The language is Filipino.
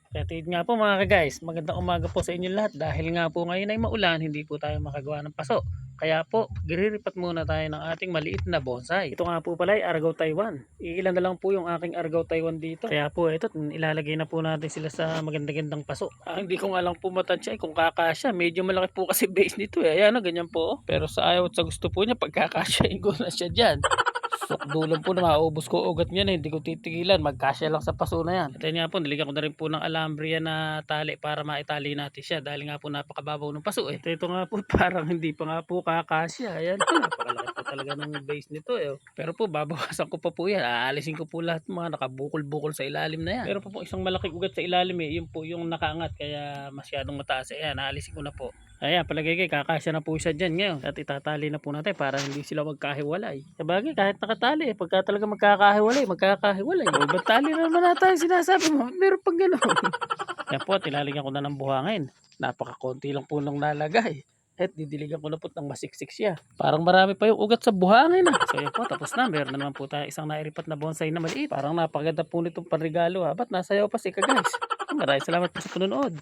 Kaya nga po mga ka-guys, magandang umaga po sa inyo lahat. Dahil nga po ngayon ay maulan, hindi po tayo makagawa ng paso. Kaya po, giriripat muna tayo ng ating maliit na bonsai. Ito nga po pala ay Argao Taiwan. Iilan na lang po yung aking Argao Taiwan dito. Kaya po ito, ilalagay na po natin sila sa magandang paso. Hindi ko nga lang po matansya kung kakasya. Medyo malaki po kasi base nito eh. Ayan, ganyan po. Pero sa ayaw at sa gusto po niya, pagkakasyain ko na siya dyan. Sukdulan po na maubos ko ugat niya na hindi ko titigilan, magkasya lang sa paso na yan. At yun nga po, niligan ko na rin po ng alambre na tali para maitali natin siya dahil nga po napakababaw ng paso eh. Ito nga po parang hindi pa nga po kakasya. Ayan po, napakalaki po talaga ng base nito eh. Pero po babawasan ko pa po yan, aalisin ko po lahat mga nakabukol-bukol sa ilalim na yan. Pero po isang malaking ugat sa ilalim eh, yun po yung nakaangat kaya masyadong mataas. Ayan, aalisin ko na po. Ayan, palagay kay kakasya na po siya dyan ngayon. At itatali na po natin para hindi sila magkahiwalay. Sabagay, kahit nakatali, pagka talaga magkakahiwalay. O, ba't tali na naman natin sinasabi mo? Meron pang gano'n. Yan po, tilalagyan ko na ng buhangin. Napakakonti lang po nang nalagay. At didiligan ko na po ng masiksik siya. Parang marami pa yung ugat sa buhangin. So yan po, tapos na. Meron na naman po tayo isang nairipat na bonsai na maliit. Parang napaganda po nitong panregalo ha. Ba't nasayaw pa si ka guys? Maraming salamat po sa panonood.